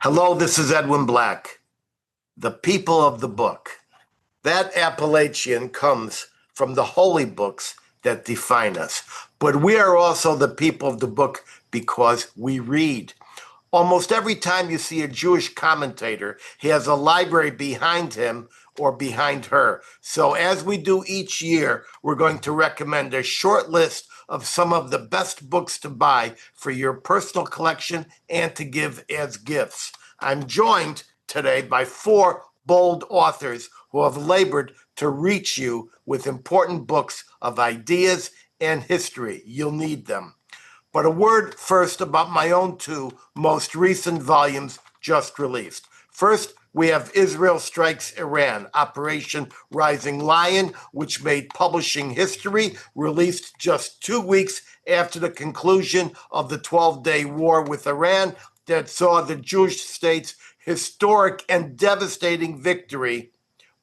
Hello, this is Edwin Black, the people of the book. That appellation comes from the holy books that define us. But we are also the people of the book because we read. Almost every time you see a Jewish commentator, he has a library behind him or behind her. So as we do each year, we're going to recommend a short list of some of the best books to buy for your personal collection and to give as gifts. I'm joined today by 4 bold authors who have labored to reach you with important books of ideas and history. You'll need them. But a word first about my own 2 most recent volumes just released. First, we have Israel Strikes Iran, Operation Rising Lion, which made publishing history, released just 2 weeks after the conclusion of the 12-day war with Iran that saw the Jewish state's historic and devastating victory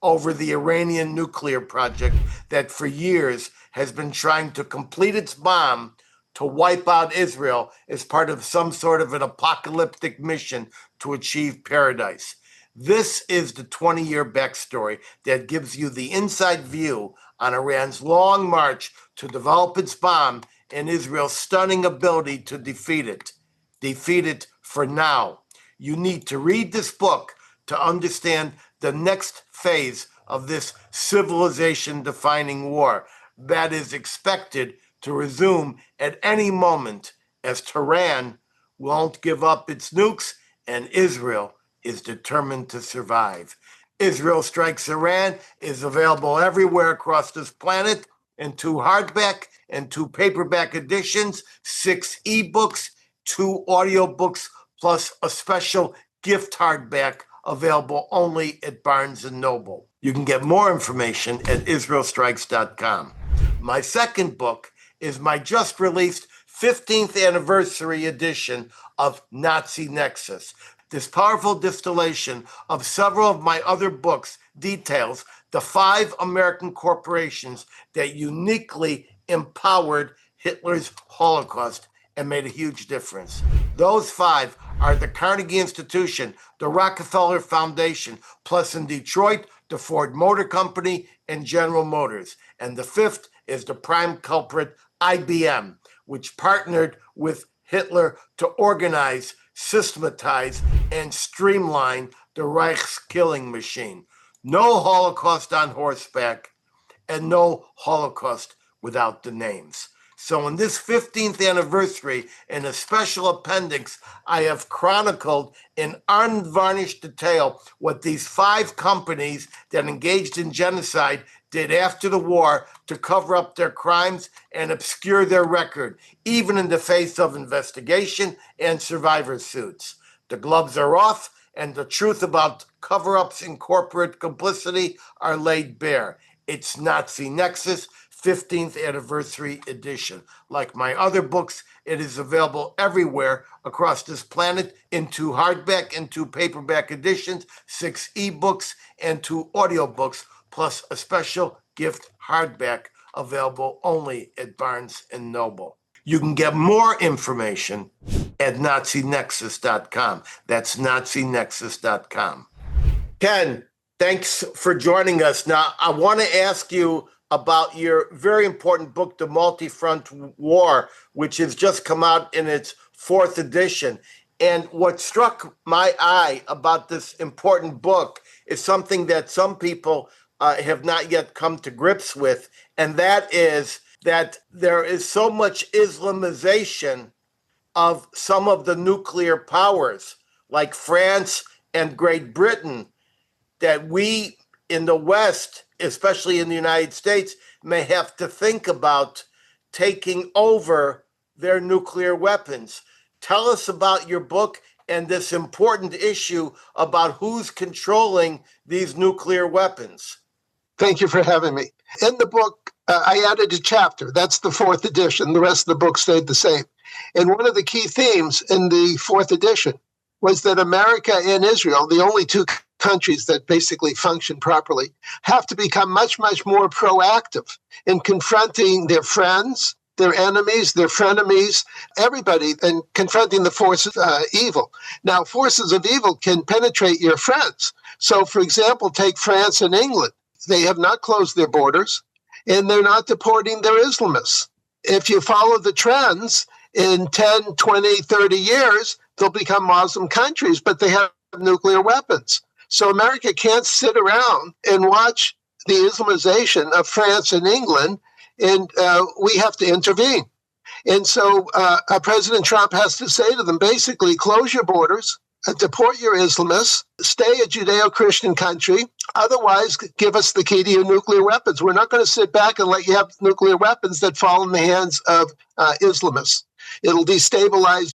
over the Iranian nuclear project that for years has been trying to complete its bomb to wipe out Israel as part of some sort of an apocalyptic mission to achieve paradise. This is the 20-year backstory that gives you the inside view on Iran's long march to develop its bomb and Israel's stunning ability to defeat it. Defeat it for now. You need to read this book to understand the next phase of this civilization-defining war that is expected to resume at any moment as Tehran won't give up its nukes and Israel is determined to survive. Israel Strikes Iran is available everywhere across this planet in 2 hardback and 2 paperback editions, 6 ebooks, 2 audiobooks, plus a special gift hardback available only at Barnes & Noble. You can get more information at israelstrikes.com. My second book is my just released 15th anniversary edition of Nazi Nexus. This powerful distillation of several of my other books details the 5 American corporations that uniquely empowered Hitler's Holocaust and made a huge difference. Those 5 are the Carnegie Institution, the Rockefeller Foundation, plus in Detroit, the Ford Motor Company and General Motors. And the 5th is the prime culprit, IBM, which partnered with Hitler to organize, systematize, and streamline the Reich's killing machine. No Holocaust on horseback, and no Holocaust without the names. So in this 15th anniversary, in a special appendix, I have chronicled in unvarnished detail what these 5 companies that engaged in genocide did after the war to cover up their crimes and obscure their record, even in the face of investigation and survivor suits. The gloves are off, and the truth about cover-ups and corporate complicity are laid bare. It's Nazi Nexus, 15th Anniversary Edition. Like my other books, it is available everywhere across this planet in 2 hardback and 2 paperback editions, 6 ebooks, and 2 audiobooks, plus a special gift hardback available only at Barnes & Noble. You can get more information at NaziNexus.com. That's NaziNexus.com. Ken, thanks for joining us. Now, I want to ask you about your very important book, The Multi-Front War, which has just come out in its 4th edition. And what struck my eye about this important book is something that some people have not yet come to grips with, and that is that there is so much Islamization of some of the nuclear powers, like France and Great Britain, that we in the West, especially in the United States, may have to think about taking over their nuclear weapons. Tell us about your book and this important issue about who's controlling these nuclear weapons. Thank you for having me. In the book, I added a chapter. That's the 4th edition. The rest of the book stayed the same. And one of the key themes in the 4th edition was that America and Israel, the only 2 countries that basically function properly, have to become much, much more proactive in confronting their friends their enemies, their frenemies, everybody, and confronting the forces of evil. Now, forces of evil can penetrate your friends. So, for example, take France and England. They have not closed their borders, and they're not deporting their Islamists. If you follow the trends, in 10, 20, 30 years, they'll become Muslim countries, but they have nuclear weapons. So America can't sit around and watch the Islamization of France and England, and we have to intervene. And so President Trump has to say to them, basically, close your borders, deport your Islamists, stay a Judeo-Christian country, otherwise give us the key to your nuclear weapons. We're not going to sit back and let you have nuclear weapons that fall in the hands of Islamists. It'll destabilize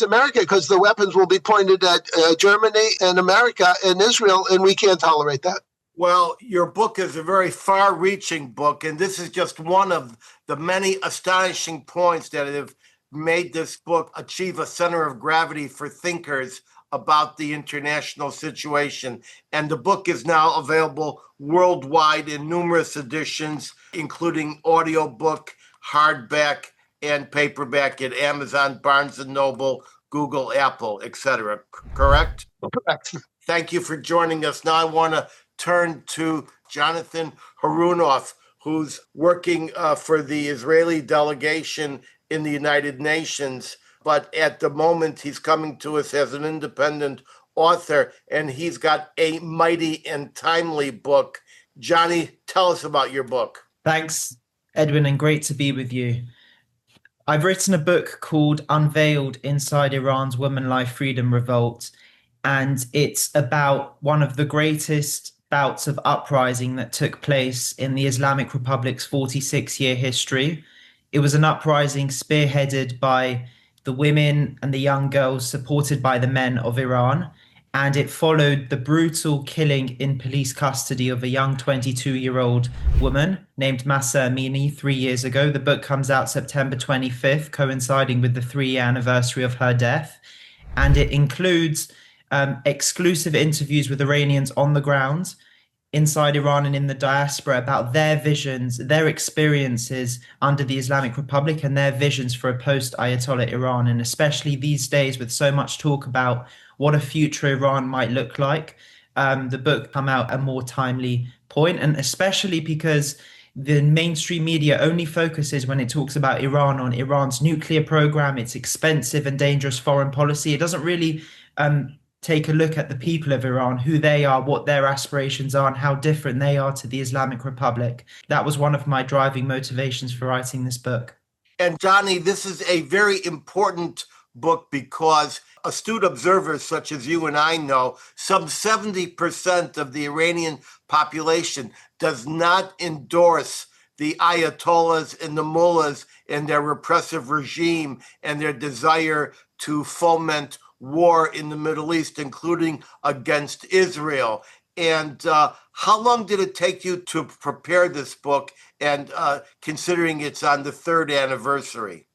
America because the weapons will be pointed at Germany and America and Israel, and we can't tolerate that. Well, your book is a very far-reaching book, and this is just one of the many astonishing points that have made this book achieve a center of gravity for thinkers about the international situation. And the book is now available worldwide in numerous editions, including audiobook, hardback, and paperback at Amazon, Barnes & Noble, Google, Apple, etc. Correct? Correct. Thank you for joining us. Now I want to turn to Jonathan Harounoff, who's working for the Israeli delegation in the United Nations. But at the moment, he's coming to us as an independent author, and he's got a mighty and timely book. Johnny, tell us about your book. Thanks, Edwin, and great to be with you. I've written a book called Unveiled Inside Iran's Woman Life Freedom Revolt, and it's about one of the greatest bouts of uprising that took place in the Islamic Republic's 46-year history. It was an uprising spearheaded by the women and the young girls supported by the men of Iran, and it followed the brutal killing in police custody of a young 22-year-old woman named Mahsa Amini 3 years ago. The book comes out September 25th, coinciding with the 3-year anniversary of her death, and it includes exclusive interviews with Iranians on the ground inside Iran and in the diaspora about their visions, their experiences under the Islamic Republic, and their visions for a post-Ayatollah Iran. And especially these days, with so much talk about what a future Iran might look like, the book come out at a more timely point, and especially because the mainstream media only focuses, when it talks about Iran, on Iran's nuclear program, its expensive and dangerous foreign policy. It doesn't really take a look at the people of Iran, who they are, what their aspirations are, and how different they are to the Islamic Republic. That was one of my driving motivations for writing this book. And Johnny, this is a very important book because astute observers such as you and I know, some 70% of the Iranian population does not endorse the Ayatollahs and the mullahs and their repressive regime and their desire to foment war in the Middle East, including against Israel. And how long did it take you to prepare this book, and considering it's on the 3rd anniversary?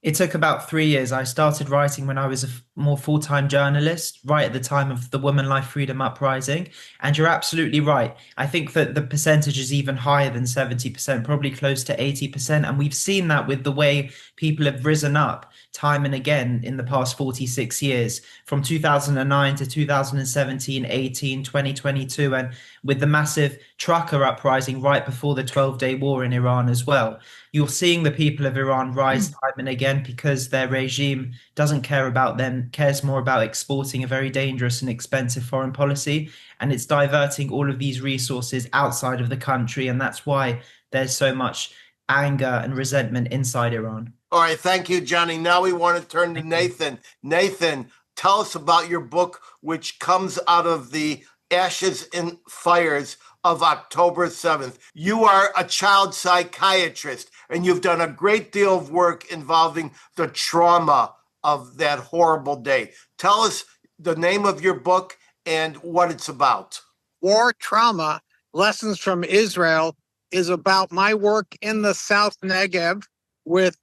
It took about 3 years. I started writing when I was a more full-time journalist, right at the time of the Woman Life Freedom Uprising. And you're absolutely right. I think that the percentage is even higher than 70%, probably close to 80%. And we've seen that with the way people have risen up time and again in the past 46 years, from 2009 to 2017, 18, 2022, and with the massive trucker uprising right before the 12-day war in Iran as well. You're seeing the people of Iran rise time and again because their regime doesn't care about them, cares more about exporting a very dangerous and expensive foreign policy, and it's diverting all of these resources outside of the country, and that's why there's so much anger and resentment inside Iran. All right, thank you, Johnny. Now we want to turn to Nathan. Nathan, tell us about your book, which comes out of the ashes and fires of October 7th. You are a child psychiatrist, and you've done a great deal of work involving the trauma of that horrible day. Tell us the name of your book and what it's about. War Trauma, Lessons from Israel, is about my work in the South Negev with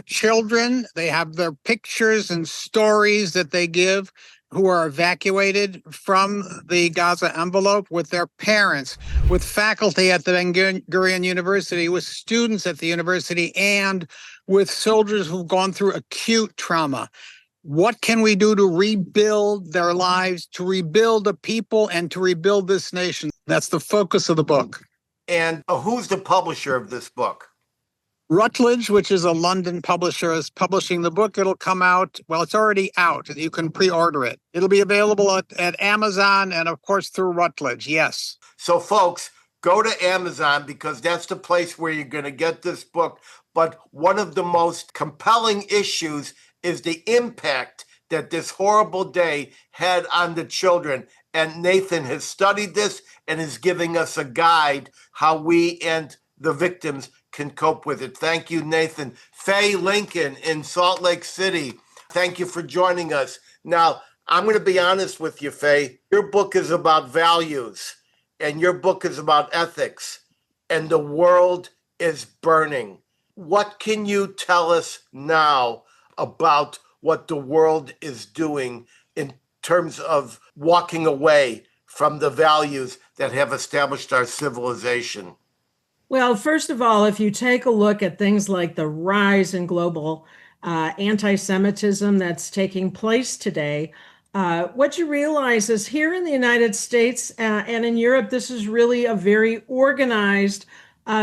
children. They have their pictures and stories that they give who are evacuated from the Gaza envelope with their parents, with faculty at the Ben Gurion University, with students at the university, and with soldiers who've gone through acute trauma. What can we do to rebuild their lives, to rebuild a people, and to rebuild this nation? That's the focus of the book. And who's the publisher of this book? Routledge, which is a London publisher, is publishing the book. It'll come out, well, it's already out. You can pre-order it. It'll be available at Amazon and, of course, through Routledge, yes. So, folks, go to Amazon because that's the place where you're going to get this book. But one of the most compelling issues is the impact that this horrible day had on the children. And Nathan has studied this and is giving us a guide how we and the victims can cope with it. Thank you, Nathan. Faye Lincoln in Salt Lake City, thank you for joining us. Now, I'm going to be honest with you, Faye. Your book is about values, and your book is about ethics, and the world is burning. What can you tell us now about what the world is doing in terms of walking away from the values that have established our civilization? Well, first of all, if you take a look at things like the rise in global anti-Semitism that's taking place today, what you realize is here in the United States and in Europe, this is really a very organized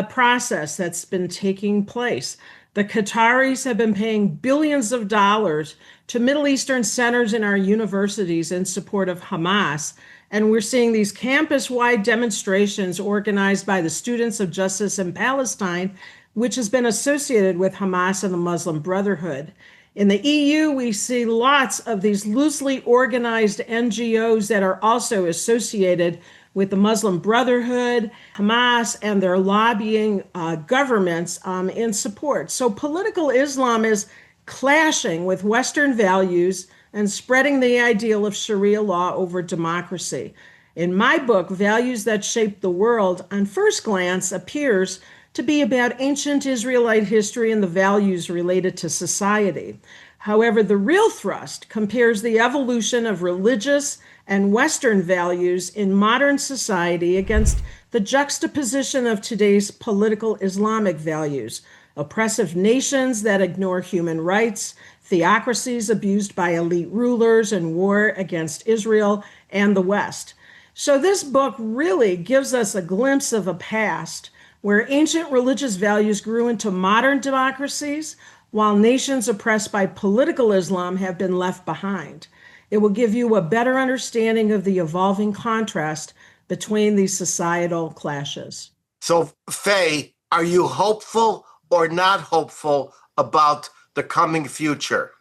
process that's been taking place. The Qataris have been paying billions of dollars to Middle Eastern centers in our universities in support of Hamas. And we're seeing these campus-wide demonstrations organized by the Students of Justice in Palestine, which has been associated with Hamas and the Muslim Brotherhood. In the EU, we see lots of these loosely organized NGOs that are also associated with the Muslim Brotherhood, Hamas, and they're lobbying governments in support. So political Islam is clashing with Western values and spreading the ideal of Sharia law over democracy. In my book, Values That Shape the World, on first glance appears to be about ancient Israelite history and the values related to society. However, the real thrust compares the evolution of religious and Western values in modern society against the juxtaposition of today's political Islamic values, oppressive nations that ignore human rights, theocracies abused by elite rulers, and war against Israel and the West. So this book really gives us a glimpse of a past where ancient religious values grew into modern democracies, while nations oppressed by political Islam have been left behind. It will give you a better understanding of the evolving contrast between these societal clashes. So, Faye, are you hopeful or not hopeful about the coming future?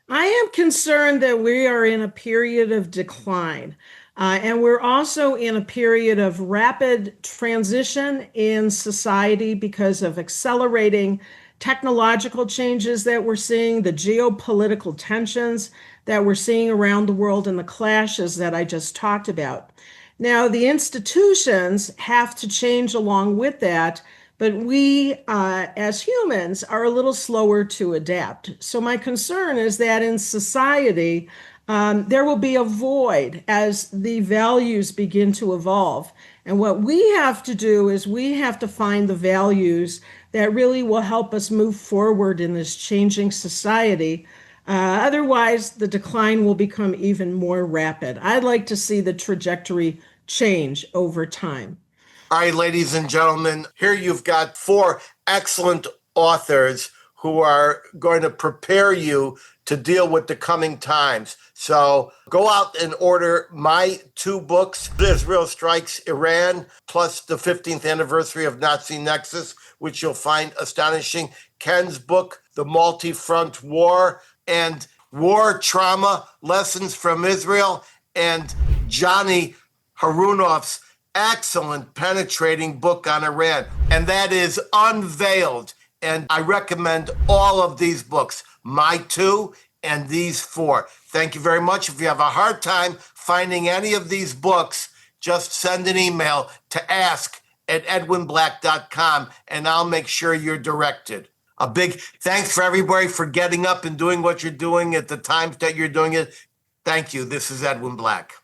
I am concerned that we are in a period of decline. And we're also in a period of rapid transition in society because of accelerating technological changes that we're seeing, the geopolitical tensions that we're seeing around the world, and the clashes that I just talked about. Now, the institutions have to change along with that, but we as humans are a little slower to adapt. So my concern is that in society, there will be a void as the values begin to evolve. And what we have to do is we have to find the values that really will help us move forward in this changing society. Otherwise, the decline will become even more rapid. I'd like to see the trajectory change over time. All right, ladies and gentlemen, here you've got 4 excellent authors who are going to prepare you to deal with the coming times. So go out and order my 2 books, Israel Strikes Iran, plus the 15th anniversary of Nazi Nexus, which you'll find astonishing. Ken's book, The Multi-Front War, and War Trauma, Lessons from Israel, and Johnny Harounoff's excellent penetrating book on Iran, and that is Unveiled. And I recommend all of these books, my 2 and these 4. Thank you very much. If you have a hard time finding any of these books, just send an email to ask@edwinblack.com, and I'll make sure you're directed. A big thanks for everybody for getting up and doing what you're doing at the times that you're doing it. Thank you. This is Edwin Black.